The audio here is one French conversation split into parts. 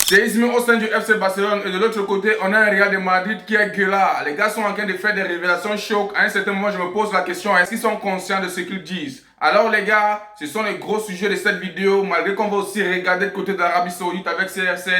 Séisme au sein du FC Barcelone et de l'autre côté, on a un Real de Madrid qui est gueulard. Les gars sont en train de faire des révélations chocs. À un certain moment, je me pose la question, est-ce qu'ils sont conscients de ce qu'ils disent? Alors les gars, ce sont les gros sujets de cette vidéo. Malgré qu'on va aussi regarder le côté de l'Arabie Saoudite avec CR7,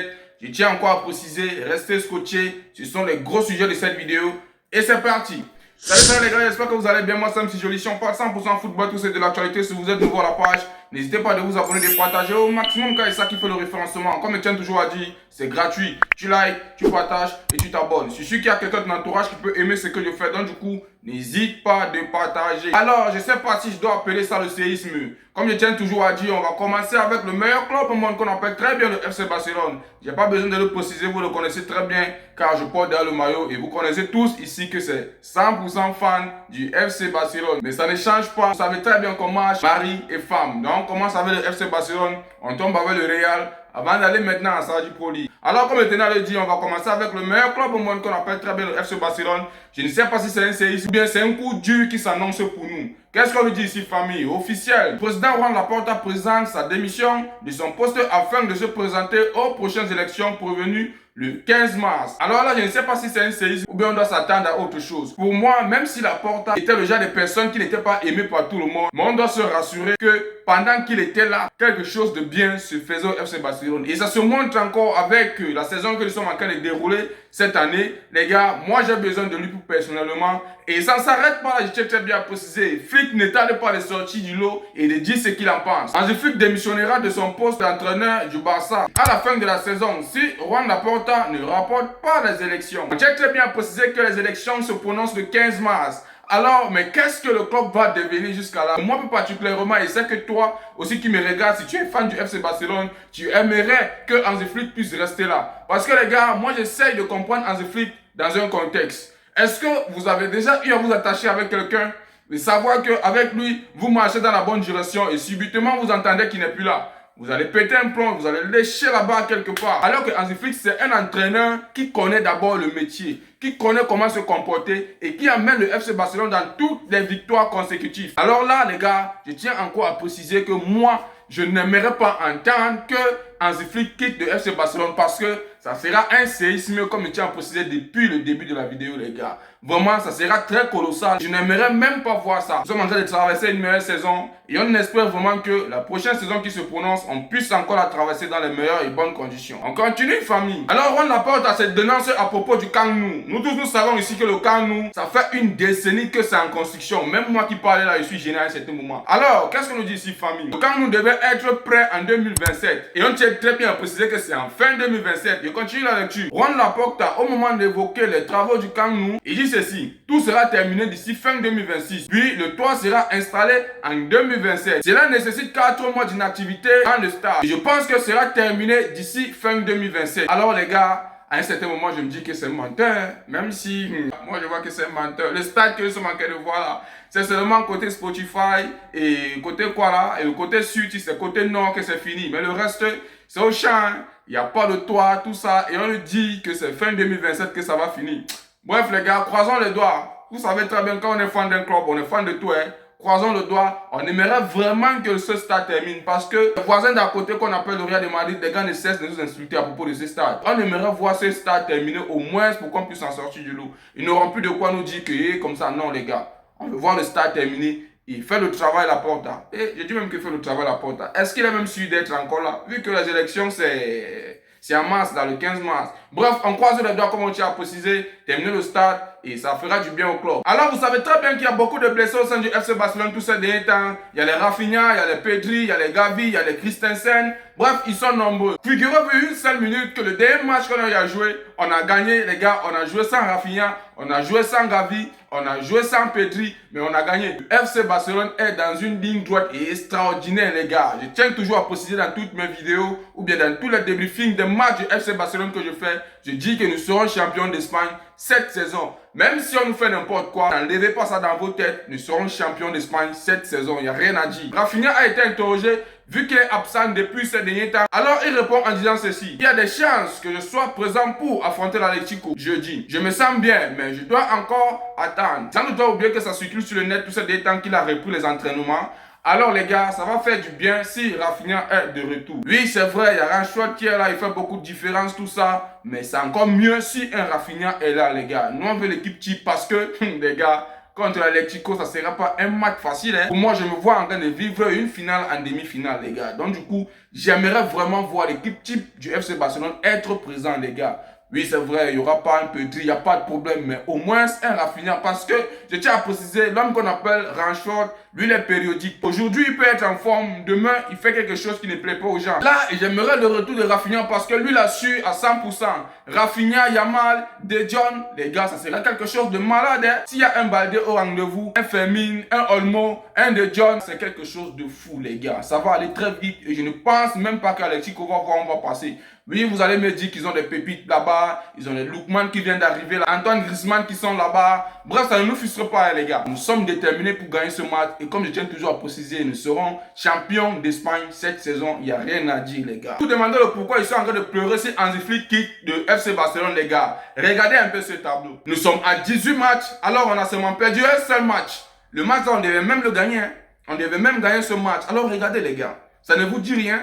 je tiens encore à préciser, restez scotchés. Ce sont les gros sujets de cette vidéo. Et c'est parti! Salut les gars, j'espère que vous allez bien. Moi c'est MC Joli, on parle 100% football, tout c'est de l'actualité. Si vous êtes nouveau à la page, n'hésitez pas à vous abonner, de partager au maximum car c'est ça qui fait le référencement. Comme Etienne toujours a dit, c'est gratuit. Tu likes, tu partages et tu t'abonnes. Je suis sûr qu'il y a quelqu'un de ton entourage qui peut aimer ce que je fais. Donc du coup, n'hésite pas de partager. Alors, je sais pas si je dois appeler ça le séisme. Comme Etienne toujours a dit, on va commencer avec le meilleur club au monde qu'on appelle très bien le FC Barcelone. J'ai pas besoin de le préciser, vous le connaissez très bien car je porte derrière le maillot et vous connaissez tous ici que c'est 100% fan du FC Barcelone. Mais ça ne change pas, vous savez très bien qu'on marche mari et femme. Donc on commence avec le FC Barcelone, on tombe avec le Real avant d'aller maintenant à Saudi Pro League. Alors comme le tenant le dit, on va commencer avec le meilleur club au monde qu'on appelle très bien le FC Barcelone. Je ne sais pas si c'est un séisme ou bien c'est un coup dur qui s'annonce pour nous. Qu'est-ce qu'on lui dit ici, famille? Officiel. Le président Juan Laporta présente sa démission de son poste afin de se présenter aux prochaines élections prévenues le 15 mars. Alors là, je ne sais pas si c'est un séisme ou bien on doit s'attendre à autre chose. Pour moi, même si Laporta était le genre de personne qui n'était pas aimé par tout le monde, mais on doit se rassurer que pendant qu'il était là, quelque chose de bien se faisait au FC Barcelone. Et ça se montre encore avec la saison que nous sommes en train de dérouler cette année. Les gars, moi j'ai besoin de lui pour personnellement. Et ça ne s'arrête pas là, je tiens très bien à préciser. Flick ne tarde pas de sortir du lot et de dire ce qu'il en pense. Hansi Flick démissionnera de son poste d'entraîneur du Barça à la fin de la saison si Juan Laporta ne rapporte pas les élections. Je tiens très bien à préciser que les élections se prononcent le 15 mars. Alors, mais qu'est-ce que le club va devenir jusqu'à là? Moi, plus particulièrement, et c'est que toi aussi qui me regardes, si tu es fan du FC Barcelone, tu aimerais que Hansi Flick puisse rester là. Parce que les gars, moi j'essaye de comprendre Hansi Flick dans un contexte. Est-ce que vous avez déjà eu à vous attacher avec quelqu'un et savoir qu'avec lui, vous marchez dans la bonne direction et subitement vous entendez qu'il n'est plus là? Vous allez péter un plomb, vous allez lécher la barre quelque part. Alors que Hansi Flick, c'est un entraîneur qui connaît d'abord le métier, qui connaît comment se comporter et qui amène le FC Barcelone dans toutes les victoires consécutives. Alors là, les gars, je tiens encore à préciser que moi, je n'aimerais pas entendre que Hansi Flick quitte le FC Barcelone parce que ça sera un séisme comme je tiens à préciser depuis le début de la vidéo, les gars. Vraiment, ça sera très colossal. Je n'aimerais même pas voir ça. Nous sommes en train de traverser une meilleure saison et on espère vraiment que la prochaine saison qui se prononce, on puisse encore la traverser dans les meilleures et bonnes conditions. On continue, famille. Alors, on apporte à cette dénonce à propos du Camp Nou. Nous tous, nous savons ici que le Camp Nou, ça fait une décennie que c'est en construction. Même moi qui parlais là, je suis gêné à un certain moment. Alors, qu'est-ce qu'on nous dit ici, famille? Le Camp Nou devait être prêt en 2027. Et on tient très bien à préciser que c'est en fin 2027. Je continue la lecture. Juan Laporta, au moment d'évoquer les travaux du Camp Nou, il dit ceci: tout sera terminé d'ici fin 2026. Puis le toit sera installé en 2027. Cela nécessite 4 mois d'inactivité dans le stade. Et je pense que sera terminé d'ici fin 2027. Alors les gars, à un certain moment, je me dis que c'est un menteur. Même si, moi je vois que c'est un menteur. Le stade que nous sommes en train de voir là, c'est seulement côté Spotify et côté quoi là, et le côté sud, c'est côté nord que c'est fini. Mais le reste, c'est au champ. Il n'y a pas de toit, tout ça. Et on nous dit que c'est fin 2027 que ça va finir. Bref les gars, croisons les doigts. Vous savez très bien quand on est fan d'un club, on est fan de tout, hein. Croisons le doigt, on aimerait vraiment que ce stade termine parce que les voisins d'à côté qu'on appelle le Real de Madrid, les gars ne cessent de nous insulter à propos de ce stade. On aimerait voir ce stade terminer au moins pour qu'on puisse en sortir du lot. Ils n'auront plus de quoi nous dire que comme ça, non les gars. On veut voir le stade terminer. Il fait le travail à la Porta. Et je dis même qu'il fait le travail à la Porta. Est-ce qu'il a même su d'être encore là? Vu que les élections, c'est en mars, dans le 15 mars. Bref, on croise les doigts comme on tient à préciser, terminer le stade et ça fera du bien au club. Alors vous savez très bien qu'il y a beaucoup de blessés au sein du FC Barcelone tous ces derniers temps. Il y a les Rafinha, il y a les Pedri, il y a les Gavi, il y a les Christensen. Bref, ils sont nombreux. Figurez-vous une seule minute que le dernier match qu'on a joué, on a gagné les gars, on a joué sans Rafinha, on a joué sans Gavi, on a joué sans Pedri, mais on a gagné. Le FC Barcelone est dans une ligne droite et extraordinaire les gars. Je tiens toujours à préciser dans toutes mes vidéos ou bien dans tous les débriefings des matchs du FC Barcelone que je fais, je dis que nous serons champions d'Espagne cette saison. Même si on nous fait n'importe quoi, n'enlevez pas ça dans vos têtes, nous serons champions d'Espagne cette saison, il n'y a rien à dire. Rafinha a été interrogé, vu qu'il est absent depuis ces derniers temps. Alors il répond en disant ceci: il y a des chances que je sois présent pour affronter l'Atlético jeudi. Je me sens bien, mais je dois encore attendre. Sans doute oublier que ça circule sur le net tous ces derniers temps qu'il a repris les entraînements. Alors les gars, ça va faire du bien si Rafinha est de retour. Oui, c'est vrai, il y a Rashford qui est là, il fait beaucoup de différence, tout ça. Mais c'est encore mieux si un Rafinha est là, les gars. Nous, on veut l'équipe type parce que, les gars, contre l'Atlético, ça ne sera pas un match facile. Hein. Pour moi, je me vois en train de vivre une finale en demi-finale, les gars. Donc, du coup, j'aimerais vraiment voir l'équipe type du FC Barcelone être présent, les gars. Oui, c'est vrai, il n'y aura pas un petit, il n'y a pas de problème, mais au moins un Rafinha, parce que je tiens à préciser, l'homme qu'on appelle Rashford, lui, il est périodique. Aujourd'hui, il peut être en forme, demain, il fait quelque chose qui ne plaît pas aux gens. Là, j'aimerais le retour de Rafinha parce que lui, il a su à 100%. Rafinha, Yamal, De Jong, les gars, ça serait quelque chose de malade. Hein? S'il y a un Baldé au rendez-vous, un Fermin, un Olmo, un De Jong, c'est quelque chose de fou, les gars. Ça va aller très vite et je ne pense même pas qu'Alexis va voir, on va passer. Oui, vous allez me dire qu'ils ont des pépites là-bas, ils ont les Lookman qui viennent d'arriver, là, Antoine Griezmann qui sont là-bas. Bref, ça ne nous frustre pas, hein, les gars. Nous sommes déterminés pour gagner ce match et comme je tiens toujours à préciser, nous serons champions d'Espagne cette saison. Il n'y a rien à dire, les gars. Vous demandez le pourquoi ils sont en train de pleurer si Hansi Flick quitte de FC Barcelone, les gars. Regardez un peu ce tableau. Nous sommes à 18 matchs, alors on a seulement perdu un seul match. Le match, on devait même le gagner. Hein. On devait même gagner ce match. Alors regardez, les gars. Ça ne vous dit rien?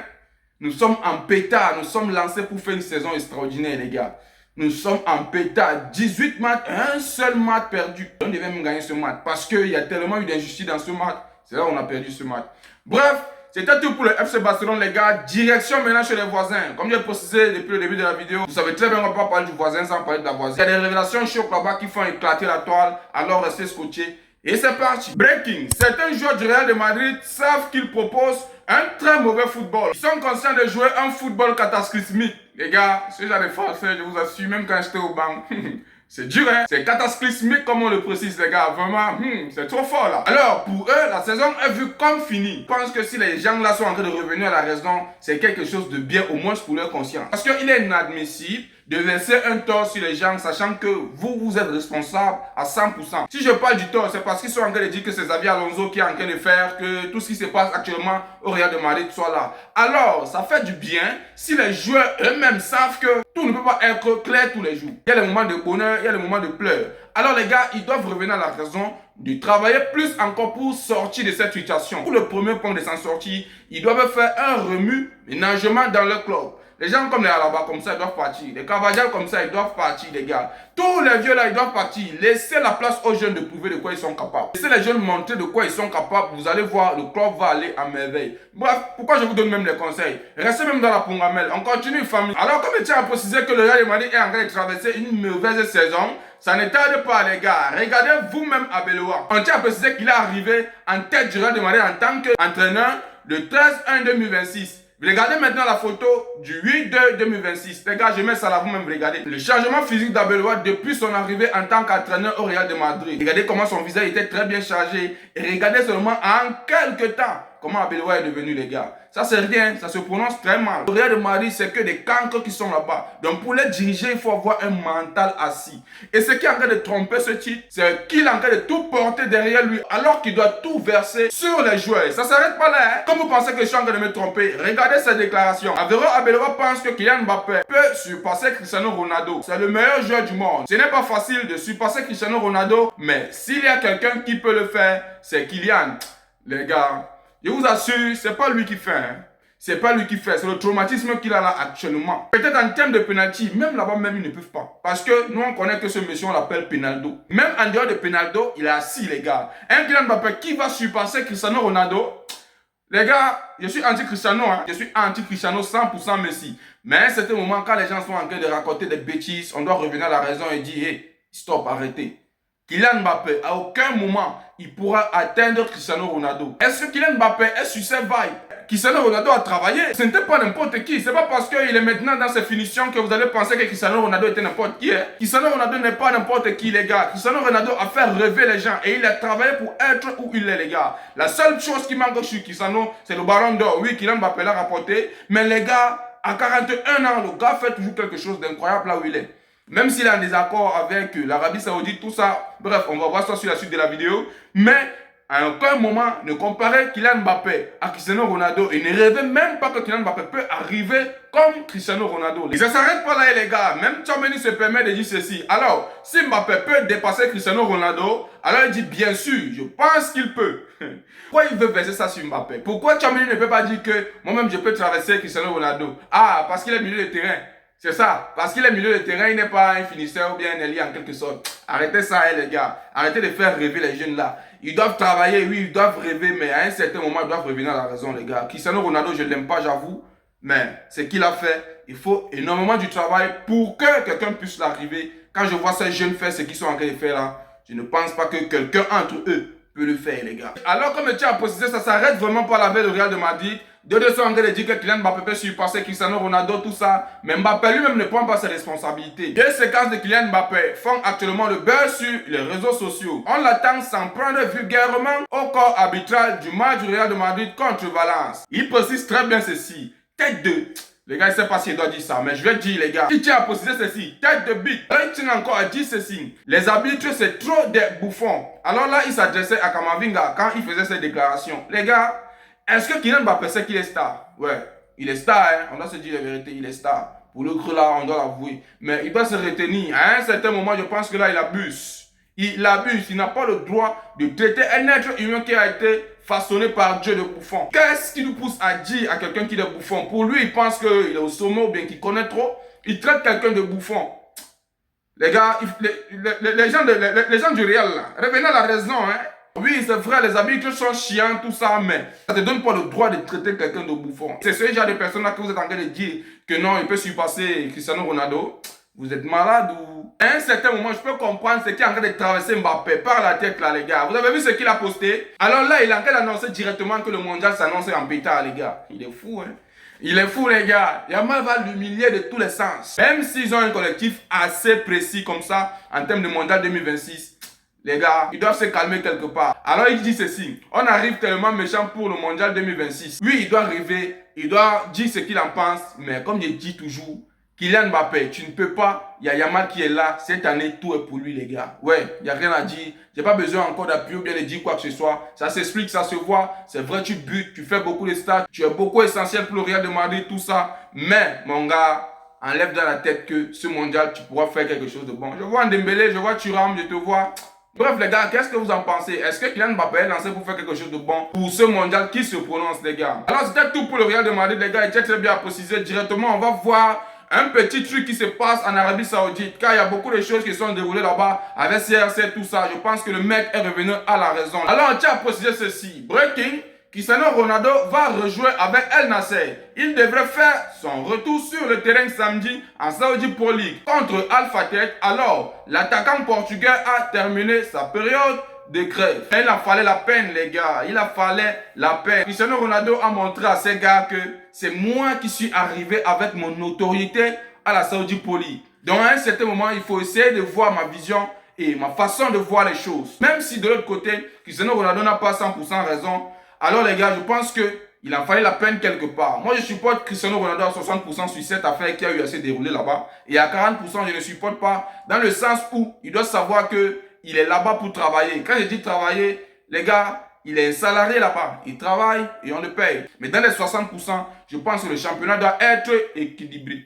Nous sommes en pétard, nous sommes lancés pour faire une saison extraordinaire, les gars. Nous sommes en pétard, 18 matchs, un seul match perdu. On devait même gagner ce match parce qu'il y a tellement eu d'injustice dans ce match. C'est là qu'on a perdu ce match. Bref, c'était tout pour le FC Barcelone, les gars. Direction maintenant chez les voisins. Comme j'ai précisé depuis le début de la vidéo, vous savez très bien qu'on ne peut pas parler du voisin sans parler de la voisine. Il y a des révélations chocs là-bas qui font éclater la toile. Alors restez scotchés. Et c'est parti. Breaking. Certains joueurs du Real de Madrid savent qu'ils proposent un très mauvais football. Ils sont conscients de jouer un football cataclysmique. Les gars, ce genre de français, je vous assure, même quand j'étais au banc, c'est dur, hein. C'est cataclysmique comme on le précise, les gars. Vraiment, c'est trop fort, là. Alors, pour eux, la saison est vue comme finie. Je pense que si les gens là sont en train de revenir à la raison, c'est quelque chose de bien, au moins pour leur conscience. Parce qu'il est inadmissible de verser un tort sur les gens, sachant que vous êtes responsable à 100%. Si je parle du tort, c'est parce qu'ils sont en train de dire que c'est Xabi Alonso qui est en train de faire que tout ce qui se passe actuellement au Real de Madrid soit là. Alors, ça fait du bien si les joueurs eux-mêmes savent que tout ne peut pas être clair tous les jours. Il y a les moments de bonheur, il y a les moments de pleurs. Alors les gars, ils doivent revenir à la raison de travailler plus encore pour sortir de cette situation. Pour le premier point de s'en sortir, ils doivent faire un remue-ménagement dans leur club. Les gens comme les Alaba comme ça, ils doivent partir. Les Carvajal comme ça, ils doivent partir, les gars. Tous les vieux là, ils doivent partir. Laissez la place aux jeunes de prouver de quoi ils sont capables. Laissez les jeunes montrer de quoi ils sont capables. Vous allez voir, le club va aller à merveille. Bref, pourquoi je vous donne même les conseils? Restez même dans la Pongamel. On continue, famille. Alors, comme je tiens à préciser que le Real de Madrid est en train de traverser une mauvaise saison, ça ne tarde pas, les gars. Regardez vous-même à Beloa. On tient à préciser qu'il est arrivé en tête du Real de Madrid en tant qu'entraîneur le 13-1-2026. Regardez maintenant la photo du 8-2-2026. Les gars, je mets ça là, vous-même regardez. Le changement physique d'Abeloa depuis son arrivée en tant qu'entraîneur au Real de Madrid. Regardez comment son visage était très bien chargé. Et regardez seulement en quelques temps comment Abeloa est devenu, les gars. Ça c'est rien, ça se prononce très mal. Le Real de Madrid, c'est que des cancres qui sont là-bas. Donc pour les diriger, il faut avoir un mental assis. Et ce qui est en train de tromper ce titre, c'est qu'il est en train de tout porter derrière lui, alors qu'il doit tout verser sur les joueurs. Ça ne s'arrête pas là. Hein? Comme vous pensez que je suis en train de me tromper, regardez cette déclaration. Abeloa pense que Kylian Mbappé peut surpasser Cristiano Ronaldo. C'est le meilleur joueur du monde. Ce n'est pas facile de surpasser Cristiano Ronaldo, mais s'il y a quelqu'un qui peut le faire, c'est Kylian. Les gars, je vous assure, c'est pas lui qui fait. Hein. C'est pas lui qui fait. C'est le traumatisme qu'il a là actuellement. Peut-être en termes de penalty, même là-bas, même ils ne peuvent pas. Parce que nous, on connaît que ce monsieur, on l'appelle Penaldo. Même en dehors de Penaldo, il est assis, les gars. Un Kylian Mbappé qui va surpasser Cristiano Ronaldo. Les gars, je suis anti-Cristiano. Hein. Je suis anti-Cristiano 100% Messi. Mais à un certain moment, quand les gens sont en train de raconter des bêtises, on doit revenir à la raison et dire, hey, stop, arrêtez. Kylian Mbappé, à aucun moment, il pourra atteindre Cristiano Ronaldo. Est-ce que Kylian Mbappé est sur ses vailles? Cristiano Ronaldo a travaillé. Ce n'était pas n'importe qui. C'est pas parce qu'il est maintenant dans ses finitions que vous allez penser que Cristiano Ronaldo était n'importe qui. Hein? Cristiano Ronaldo n'est pas n'importe qui, les gars. Cristiano Ronaldo a fait rêver les gens et il a travaillé pour être où il est, les gars. La seule chose qui manque sur Cristiano, c'est le ballon d'or. Oui, Kylian Mbappé l'a rapporté. Mais les gars, à 41 ans, le gars fait toujours quelque chose d'incroyable là où il est. Même s'il est en désaccord avec l'Arabie Saoudite, tout ça. Bref, on va voir ça sur la suite de la vidéo. Mais à aucun moment ne comparait Kylian Mbappé à Cristiano Ronaldo. Il ne rêvait même pas que Kylian Mbappé peut arriver comme Cristiano Ronaldo. Et ça ne s'arrête pas là, les gars. Même Tchouaméni se permet de dire ceci. Alors, si Mbappé peut dépasser Cristiano Ronaldo, alors il dit bien sûr, je pense qu'il peut. Pourquoi il veut verser ça sur Mbappé? Pourquoi Tchouaméni ne peut pas dire que moi-même je peux traverser Cristiano Ronaldo? Ah, parce qu'il est milieu de terrain. C'est ça, parce qu'il est milieu de terrain, il n'est pas un finisseur ou bien un ailier en quelque sorte. Arrêtez ça, les gars. Arrêtez de faire rêver les jeunes là. Ils doivent travailler, oui, ils doivent rêver, mais à un certain moment, ils doivent revenir à la raison, les gars. Cristiano Ronaldo, je ne l'aime pas, j'avoue, mais ce qu'il a fait, il faut énormément du travail pour que quelqu'un puisse l'arriver. Quand je vois ces jeunes faire ce qu'ils sont en train de faire là, je ne pense pas que quelqu'un entre eux peut le faire, les gars. Alors, comme je tiens à préciser, ça s'arrête vraiment pas la veille de Real de Madrid. Deux sont en train de dire que Kylian Mbappé peut surpasser Cristiano Ronaldo, tout ça. Mais Mbappé lui-même ne prend pas ses responsabilités. Deux séquences de Kylian Mbappé font actuellement le buzz sur les réseaux sociaux. On l'attend s'en prendre vulgairement au corps arbitral du match du Real de Madrid contre Valence. Il précise très bien ceci. Tête de... Les gars, je ne sais pas s'il doit dire ça, mais je vais dire, les gars. Il tient à préciser ceci. Tête de bite. Alors, il tient encore à dire ceci. Les arbitres, c'est trop des bouffons. Alors là, il s'adressait à Kamavinga quand il faisait ses déclarations. Les gars, est-ce que Kylian Mbappé sait qu'il est star? Ouais, il est star, hein? On doit se dire la vérité, il est star. Pour le creux là, on doit l'avouer. Mais il doit se retenir. À un certain moment, je pense que là, il abuse. Il abuse. Il n'a pas le droit de traiter un être humain qui a été façonné par Dieu de bouffon. Qu'est-ce qui nous pousse à dire à quelqu'un qu'il est bouffon? Pour lui, il pense qu'il est au sommet ou bien qu'il connaît trop. Il traite quelqu'un de bouffon. Les gars, les gens du Real, là, revenez à la raison, hein? Oui, c'est vrai, les arbitres sont chiants, tout ça, mais ça ne te donne pas le droit de traiter quelqu'un de bouffon. C'est ce genre de personnes-là que vous êtes en train de dire que non, il peut surpasser Cristiano Ronaldo. Vous êtes malade ou... À un certain moment, je peux comprendre ce qui est en train de traverser Mbappé par la tête, là, les gars. Vous avez vu ce qu'il a posté? Alors là, il est en train d'annoncer directement que le mondial s'annonce en pétard, les gars. Il est fou, hein? Il est fou, les gars. Yamal va l'humilier de tous les sens. Même s'ils ont un collectif assez précis comme ça, en termes de mondial 2026, les gars, ils doivent se calmer quelque part. Alors il dit ceci. On arrive tellement méchant pour le mondial 2026. Oui, il doit rêver. Il doit dire ce qu'il en pense. Mais comme je dis toujours, Kylian Mbappé, tu ne peux pas. Il y a Yamal qui est là. Cette année, tout est pour lui, les gars. Ouais, il n'y a rien à dire. J'ai pas besoin encore d'appuyer ou bien de dire quoi que ce soit. Ça s'explique, ça se voit. C'est vrai, tu butes, tu fais beaucoup de stats. Tu es beaucoup essentiel pour le Real de Madrid, tout ça. Mais, mon gars, enlève dans la tête que ce mondial, tu pourras faire quelque chose de bon. Je vois Dembélé, je vois Thuram, je te vois... Bref, les gars, qu'est-ce que vous en pensez? Est-ce que Kylian Mbappé est lancé pour faire quelque chose de bon pour ce mondial qui se prononce, les gars? Alors, c'était tout pour le Real de Madrid, les gars. Et très bien à préciser directement, on va voir un petit truc qui se passe en Arabie Saoudite. Car il y a beaucoup de choses qui sont déroulées là-bas avec CR7, tout ça. Je pense que le mec est revenu à la raison. Alors, on tient à préciser ceci. Breaking. Cristiano Ronaldo va rejouer avec El Nasser. Il devrait faire son retour sur le terrain samedi en Saudi Pro League contre Al Fateh. Alors, l'attaquant portugais a terminé sa période de grève. Il a fallu la peine, les gars. Il a fallu la peine. Cristiano Ronaldo a montré à ces gars que c'est moi qui suis arrivé avec mon notoriété à la Saudi Pro League. Donc, à un certain moment, il faut essayer de voir ma vision et ma façon de voir les choses. Même si de l'autre côté, Cristiano Ronaldo n'a pas 100% raison. Alors les gars, je pense qu'il en fallait la peine quelque part. Moi, je supporte Cristiano Ronaldo à 60% sur cette affaire qui a eu à se dérouler là-bas. Et à 40%, je ne supporte pas dans le sens où il doit savoir qu'il est là-bas pour travailler. Quand je dis travailler, les gars, il est un salarié là-bas. Il travaille et on le paye. Mais dans les 60%, je pense que le championnat doit être équilibré.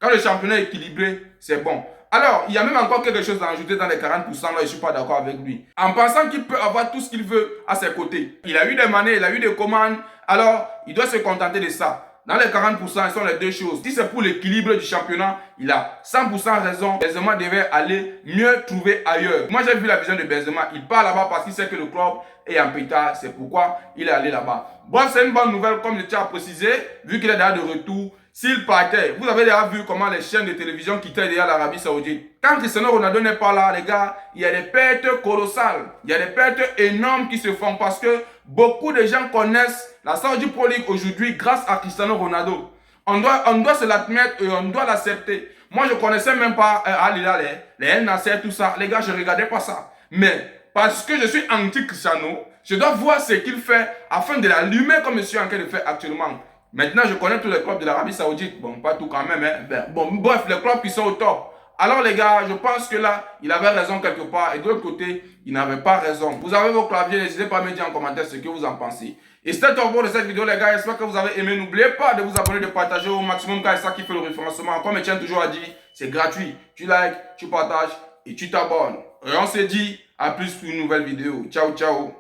Quand le championnat est équilibré, c'est bon. Alors, il y a même encore quelque chose à ajouter dans les 40%, là, je ne suis pas d'accord avec lui. En pensant qu'il peut avoir tout ce qu'il veut à ses côtés. Il a eu des manées, il a eu des commandes, alors il doit se contenter de ça. Dans les 40%, ce sont les deux choses. Si c'est pour l'équilibre du championnat, il a 100% raison. Benzema devait aller mieux trouver ailleurs. Moi, j'ai vu la vision de Benzema. Il part là-bas parce qu'il sait que le club est en pétard. C'est pourquoi il est allé là-bas. Bon, c'est une bonne nouvelle, comme je tiens à préciser, vu qu'il est déjà de retour. S'il partait, vous avez déjà vu comment les chaînes de télévision quittaient déjà l'Arabie Saoudite. Quand Cristiano Ronaldo n'est pas là, les gars, il y a des pertes colossales. Il y a des pertes énormes qui se font parce que beaucoup de gens connaissent la Saudi Pro League aujourd'hui grâce à Cristiano Ronaldo. On doit se l'admettre et on doit l'accepter. Moi, je ne connaissais même pas Al Hilal, les El Nasser, tout ça. Les gars, je ne regardais pas ça. Mais parce que je suis anti-Cristiano, je dois voir ce qu'il fait afin de l'allumer comme je suis en train de faire actuellement. Maintenant, je connais tous les clubs de l'Arabie Saoudite. Bon, pas tout quand même. Hein. Bon, bref, les clubs qui sont au top. Alors les gars, je pense que là, il avait raison quelque part et de l'autre côté, il n'avait pas raison. Vous avez vos claviers, n'hésitez pas à me dire en commentaire ce que vous en pensez. Et c'était tout pour cette vidéo les gars, j'espère que vous avez aimé. N'oubliez pas de vous abonner, de partager au maximum car c'est ça qui fait le référencement. Comme Etienne toujours a dit, c'est gratuit. Tu likes, tu partages et tu t'abonnes. Et on se dit à plus pour une nouvelle vidéo. Ciao, ciao.